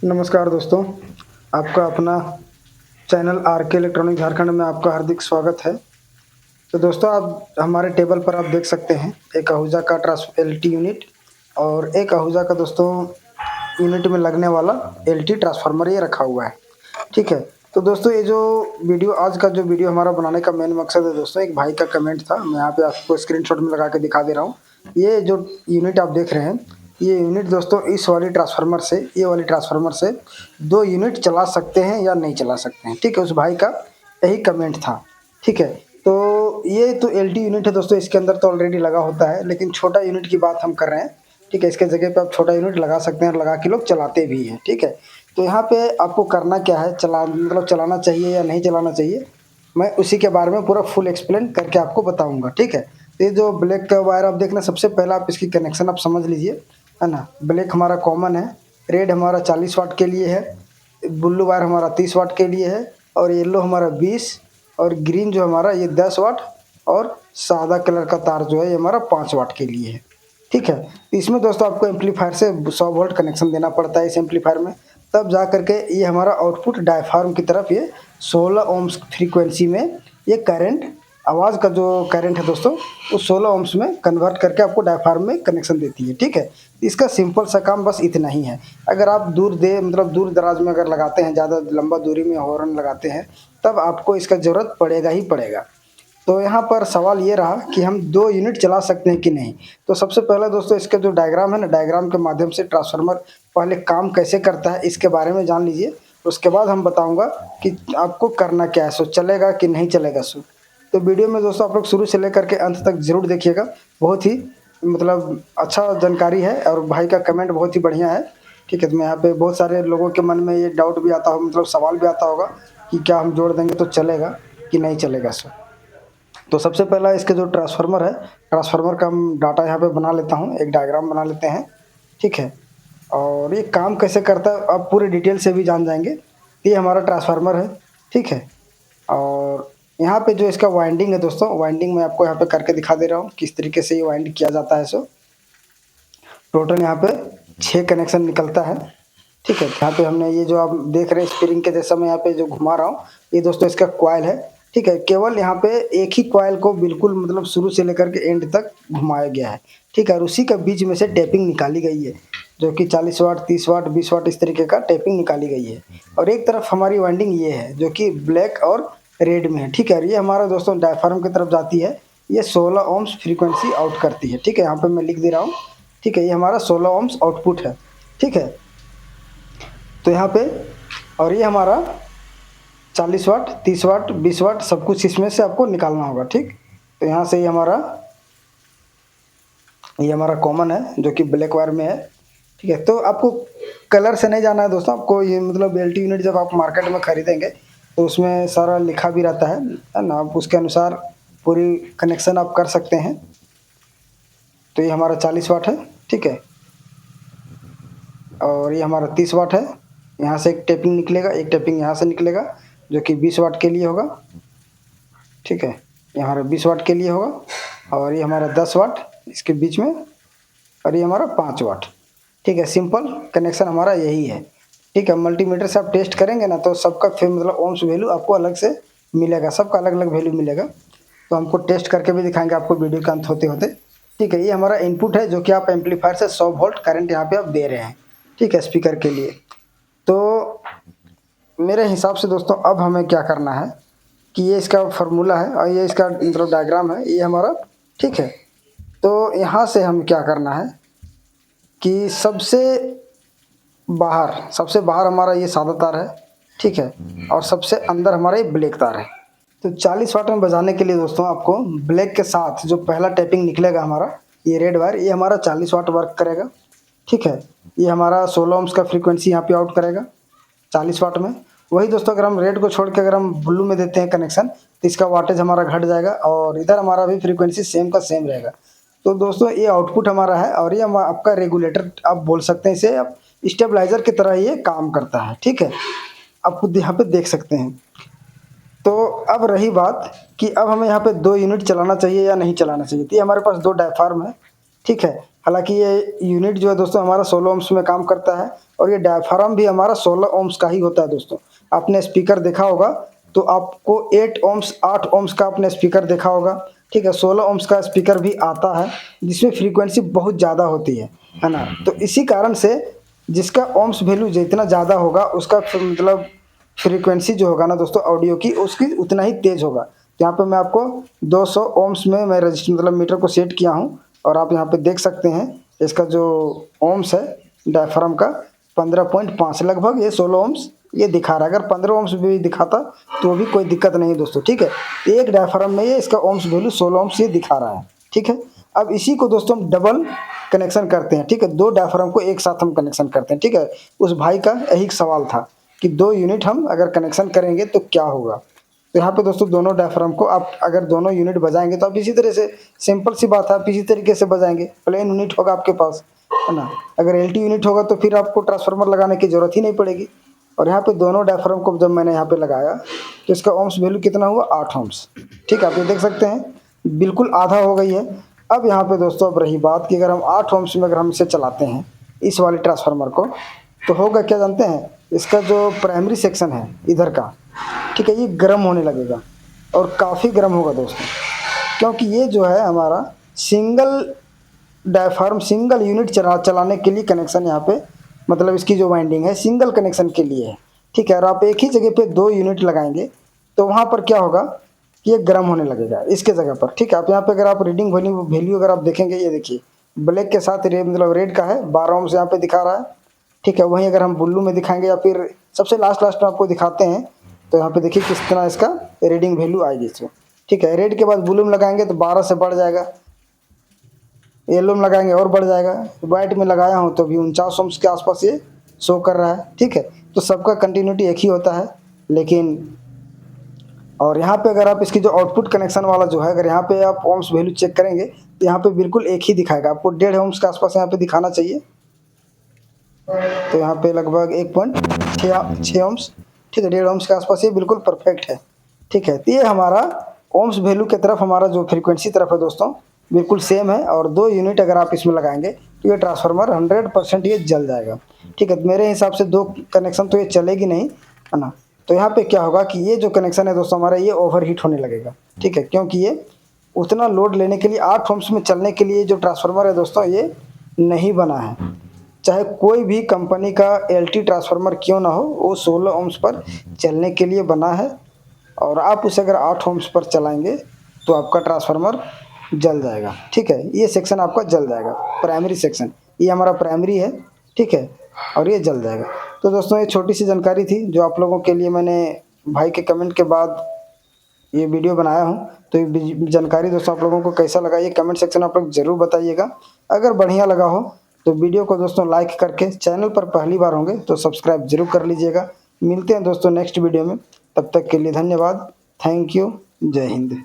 नमस्कार दोस्तों, आपका अपना चैनल आर के इलेक्ट्रॉनिक झारखंड में आपका हार्दिक स्वागत है। तो दोस्तों, आप हमारे टेबल पर आप देख सकते हैं एक आहूजा का एलटी यूनिट और एक आहूजा का दोस्तों यूनिट में लगने वाला एलटी ट्रांसफार्मर ये रखा हुआ है। ठीक है। तो दोस्तों, ये जो वीडियो आज का जो वीडियो हमारा बनाने का मेन मकसद है दोस्तों, एक भाई का कमेंट था, मैं यहाँ पे आपको स्क्रीनशॉट में लगा के दिखा दे रहा हूँ। ये जो यूनिट आप देख रहे हैं, ये यूनिट दोस्तों इस वाली ट्रांसफार्मर से, ये वाली ट्रांसफार्मर से 2 यूनिट चला सकते हैं या नहीं चला सकते हैं। ठीक है, उस भाई का यही कमेंट था। ठीक है। तो ये तो एलटी यूनिट है दोस्तों, इसके अंदर तो ऑलरेडी लगा होता है, लेकिन छोटा यूनिट की बात हम कर रहे हैं। ठीक है, इसके जगह पे आप छोटा यूनिट लगा सकते हैं और लगा के लोग चलाते भी हैं। ठीक है। तो यहाँ पे आपको करना क्या है, चलाना चाहिए या नहीं चलाना चाहिए, मैं उसी के बारे में पूरा फुल एक्सप्लेन करके आपको बताऊंगा। ठीक है। तो ये जो ब्लैक का वायर आप देखना, सबसे पहला आप इसकी कनेक्शन आप समझ लीजिए, है ना। ब्लैक हमारा कॉमन है, रेड हमारा 40 वाट के लिए है, ब्लू वायर हमारा 30 वाट के लिए है, और येलो हमारा 20, और ग्रीन जो हमारा ये 10 वाट, और सादा कलर का तार जो है ये हमारा 5 वाट के लिए है। ठीक है। तो इसमें दोस्तों आपको एम्पलीफायर से 100 वोल्ट कनेक्शन देना पड़ता है इस एम्पलीफायर में, तब जा करके ये हमारा आउटपुट डायफ्राम की तरफ ये 16 ओम्स फ्रीक्वेंसी में ये करंट, आवाज़ का जो करंट है दोस्तों, उस 16 ओम्स में कन्वर्ट करके आपको डायफ्राम में कनेक्शन देती है। ठीक है। इसका सिंपल सा काम बस इतना ही है। अगर आप दूर दराज में अगर लगाते हैं, ज़्यादा लंबा दूरी में हॉर्न लगाते हैं, तब आपको इसका ज़रूरत पड़ेगा ही पड़ेगा। तो यहाँ पर सवाल ये रहा कि हम 2 यूनिट चला सकते हैं कि नहीं। तो सबसे पहले दोस्तों इसका जो डायग्राम है ना, डायग्राम के माध्यम से ट्रांसफार्मर पहले काम कैसे करता है इसके बारे में जान लीजिए। उसके बाद हम बताऊंगा कि आपको करना क्या है, सो चलेगा कि नहीं चलेगा सो। तो वीडियो में दोस्तों आप लोग शुरू से लेकर के अंत तक जरूर देखिएगा, बहुत ही मतलब अच्छा जानकारी है, और भाई का कमेंट बहुत ही बढ़िया है। ठीक है। तो मैं यहाँ पे बहुत सारे लोगों के मन में ये डाउट भी आता हो, मतलब सवाल भी आता होगा कि क्या हम जोड़ देंगे तो चलेगा कि नहीं चलेगा सो। तो सबसे पहला इसके जो ट्रांसफार्मर है, ट्रांसफार्मर का हम डाटा यहाँ पे बना लेता हूँ, एक डायग्राम बना लेते हैं। ठीक है। और ये काम कैसे करता है आप पूरे डिटेल से भी जान जाएंगे। ये हमारा ट्रांसफार्मर है। ठीक है। और यहाँ पे जो इसका वाइंडिंग है दोस्तों, वाइंडिंग मैं आपको यहाँ पे करके दिखा दे रहा हूँ किस तरीके से ये वाइंड किया जाता है। सो टोटल यहाँ पे 6 कनेक्शन निकलता है। ठीक है। यहाँ पे हमने ये जो आप देख रहे हैं स्प्रिंग के जैसा मैं यहाँ पे जो घुमा रहा हूँ, ये दोस्तों इसका कॉइल है। ठीक है। केवल यहाँ पे एक ही कॉइल को बिल्कुल मतलब शुरू से लेकर के एंड तक घुमाया गया है। ठीक है। और उसी का बीच में से टेपिंग निकाली गई है, जो कि 40 वाट, 30 वाट, 20 वाट इस तरीके का टेपिंग निकाली गई है। और एक तरफ हमारी वाइंडिंग ये है जो कि ब्लैक और रेड में है। ठीक है। और ये हमारा दोस्तों डायफ्राम की तरफ जाती है, ये 16 ओम्स फ्रीक्वेंसी आउट करती है। ठीक है। यहाँ पे मैं लिख दे रहा हूँ। ठीक है। ये हमारा 16 ओम्स आउटपुट है। ठीक है। तो यहाँ पे, और ये हमारा 40 वाट, 30 वाट, 20 वाट सब कुछ इसमें से आपको निकालना होगा। ठीक। तो यहाँ से ये हमारा कॉमन है जो कि ब्लैक वायर में है। ठीक है। तो आपको कलर से नहीं जाना है दोस्तों, आपको ये मतलब एलटी यूनिट जब आप मार्केट में खरीदेंगे तो उसमें सारा लिखा भी रहता है ना, आप उसके अनुसार पूरी कनेक्शन आप कर सकते हैं। तो ये हमारा 40 वाट है। ठीक है। और ये हमारा 30 वाट है। यहाँ से एक टेपिंग निकलेगा, एक टेपिंग यहाँ से निकलेगा, जो कि 20 वाट के लिए होगा। ठीक है। ये हमारा 20 वाट के लिए होगा, और ये हमारा 10 वाट इसके बीच में, और ये हमारा 5 वाट। ठीक है। सिंपल कनेक्शन हमारा यही है। ठीक है। मल्टीमीटर से आप टेस्ट करेंगे ना, तो सबका फिर मतलब ओम्स वैल्यू आपको अलग से मिलेगा, सबका अलग अलग वैल्यू मिलेगा। तो हमको टेस्ट करके भी दिखाएंगे आपको वीडियो का अंत होते होते। ठीक है। ये हमारा इनपुट है जो कि आप एम्पलीफायर से 100 वोल्ट करंट यहाँ पे आप दे रहे हैं। ठीक है, स्पीकर के लिए। तो मेरे हिसाब से दोस्तों अब हमें क्या करना है कि ये इसका फार्मूला है और ये इसका मतलब डायग्राम है ये हमारा। ठीक है। तो यहाँ से हम क्या करना है कि सबसे बाहर हमारा ये सादा तार है। ठीक है। और सबसे अंदर हमारा ये ब्लैक तार है। तो 40 वाट में बजाने के लिए दोस्तों आपको ब्लैक के साथ जो पहला टैपिंग निकलेगा हमारा, ये रेड वायर, ये हमारा 40 वाट वर्क करेगा। ठीक है। ये हमारा 16 ओम्स का फ्रीक्वेंसी यहाँ पे आउट करेगा 40 वाट में। वही दोस्तों अगर हम रेड को छोड़ के अगर हम ब्लू में देते हैं कनेक्शन, तो इसका वाटेज हमारा घट जाएगा, और इधर हमारा भी फ्रीक्वेंसी सेम का सेम रहेगा। तो दोस्तों ये आउटपुट हमारा है, और ये आपका रेगुलेटर आप बोल सकते हैं इसे, आप स्टेबलाइजर की तरह ये काम करता है। ठीक है। आप खुद यहाँ पे देख सकते हैं। तो अब रही बात कि अब हमें यहाँ पे 2 यूनिट चलाना चाहिए या नहीं चलाना चाहिए। तो ये हमारे पास 2 डायफ्राम है। ठीक है। हालांकि ये यूनिट जो है दोस्तों हमारा 16 ओम्स में काम करता है, और ये डायफ्राम भी हमारा 16 ओम्स का ही होता है दोस्तों। आपने स्पीकर देखा होगा तो आपको 8 ओम्स का आपने स्पीकर देखा होगा, ठीक है। 16 ओम्स का स्पीकर भी आता है जिसमें फ्रीक्वेंसी बहुत ज़्यादा होती है ना। तो इसी कारण से जिसका ओम्स वैल्यू जितना ज़्यादा होगा उसका मतलब फ्रीक्वेंसी जो होगा ना दोस्तों ऑडियो की, उसकी उतना ही तेज़ होगा। तो यहाँ पे मैं आपको 200 ओम्स में मैं रजिस्टर मतलब मीटर को सेट किया हूँ और आप यहाँ पे देख सकते हैं इसका जो ओम्स है डायफ्राम का 15.5 लगभग, ये 16 ओम्स ये दिखा रहा है। अगर 15 ओम्स भी दिखाता तो भी कोई दिक्कत नहीं दोस्तों, ठीक है। एक डायफ्राम में ये इसका ओम्स वैल्यू 16 ओम्स ये दिखा रहा है, ठीक है। अब इसी को दोस्तों हम डबल कनेक्शन करते हैं, ठीक है। 2 डायफ्राम को एक साथ हम कनेक्शन करते हैं, ठीक है। उस भाई का यही सवाल था कि 2 यूनिट हम अगर कनेक्शन करेंगे तो क्या होगा। तो यहाँ पे दोस्तों दोनों डायफ्राम को आप अगर दोनों यूनिट बजाएंगे तो आप इसी तरह से सिंपल सी बात है, आप इसी तरीके से बजाएंगे। प्लेन यूनिट होगा आपके पास, है ना। अगर एलटी यूनिट होगा तो फिर आपको ट्रांसफार्मर लगाने की ज़रूरत ही नहीं पड़ेगी। और यहाँ पे दोनों डायफ्राम को जब मैंने यहाँ पे लगाया तो इसका ओम्स वैल्यू कितना हुआ 8 ओम्स, ठीक है। आप ये देख सकते हैं बिल्कुल आधा हो गई है। अब यहाँ पे दोस्तों अब रही बात कि अगर हम 8 ओम्स में अगर हम इसे चलाते हैं इस वाले ट्रांसफार्मर को, तो होगा क्या जानते हैं, इसका जो प्राइमरी सेक्शन है इधर का, ठीक है, ये गर्म होने लगेगा और काफ़ी गर्म होगा दोस्तों। क्योंकि ये जो है हमारा सिंगल डायफ्राम सिंगल यूनिट चलाने के लिए कनेक्शन यहाँ पे मतलब इसकी जो वाइंडिंग है सिंगल कनेक्शन के लिए है, ठीक है। और आप एक ही जगह पे 2 यूनिट लगाएंगे तो वहाँ पर क्या होगा कि ये गर्म होने लगेगा इसके जगह पर, ठीक है। आप यहाँ पे अगर आप रीडिंग वैल्यू अगर आप देखेंगे, ये देखिए ब्लैक के साथ मतलब रेड का है 12 ओम से यहाँ पे दिखा रहा है, ठीक है। वहीं अगर हम ब्लू में दिखाएंगे या फिर सबसे लास्ट में आपको दिखाते हैं तो यहाँ पे देखिए किस तरह इसका रीडिंग वैल्यू आएगी इसमें, ठीक है। रेड के बाद ब्लू में लगाएंगे तो 12 से बढ़ जाएगा, येलो में लगाएंगे और बढ़ जाएगा, वाइट में लगाया हूँ तो भी 49 ओम्स के आसपास ये शो कर रहा है, ठीक है। तो सबका कंटिन्यूटी एक ही होता है लेकिन, और यहाँ पे अगर आप इसकी जो आउटपुट कनेक्शन वाला जो है अगर यहाँ पे आप ओम्स वैल्यू चेक करेंगे तो यहाँ पे बिल्कुल एक ही दिखाएगा आपको, 1.5 ओम्स के आसपास यहाँ पे दिखाना चाहिए। तो यहाँ पे लगभग 1.6 ओम्स, ठीक है, 1.5 ओम्स के आसपास ये बिल्कुल परफेक्ट है, ठीक है। तो ये हमारा ओम्स वैल्यू की तरफ हमारा जो फ्रीक्वेंसी तरफ है दोस्तों बिल्कुल सेम है। और 2 यूनिट अगर आप इसमें लगाएंगे तो ये ट्रांसफार्मर 100% ये जल जाएगा, ठीक है। मेरे हिसाब से 2 कनेक्शन तो ये चलेगी नहीं, है ना। तो यहाँ पे क्या होगा कि ये जो कनेक्शन है दोस्तों हमारा ये ओवरहीट होने लगेगा, ठीक है। क्योंकि ये उतना लोड लेने के लिए 8 ओम्स में चलने के लिए जो ट्रांसफार्मर है दोस्तों ये नहीं बना है। चाहे कोई भी कंपनी का एलटी ट्रांसफार्मर क्यों ना हो वो 16 ओम्स पर चलने के लिए बना है। और आप उसे अगर 8 ओम्स पर चलाएंगे तो आपका ट्रांसफार्मर जल जाएगा, ठीक है। ये सेक्शन आपका जल जाएगा, प्राइमरी सेक्शन ये हमारा प्राइमरी है, ठीक है। और ये जल जाएगा। तो दोस्तों ये छोटी सी जानकारी थी जो आप लोगों के लिए मैंने भाई के कमेंट के बाद ये वीडियो बनाया हूँ। तो ये जानकारी दोस्तों आप लोगों को कैसा लगा ये कमेंट सेक्शन आप लोग ज़रूर बताइएगा। अगर बढ़िया लगा हो तो वीडियो को दोस्तों लाइक करके, चैनल पर पहली बार होंगे तो सब्सक्राइब जरूर कर लीजिएगा। मिलते हैं दोस्तों नेक्स्ट वीडियो में, तब तक के लिए धन्यवाद, थैंक यू, जय हिंद।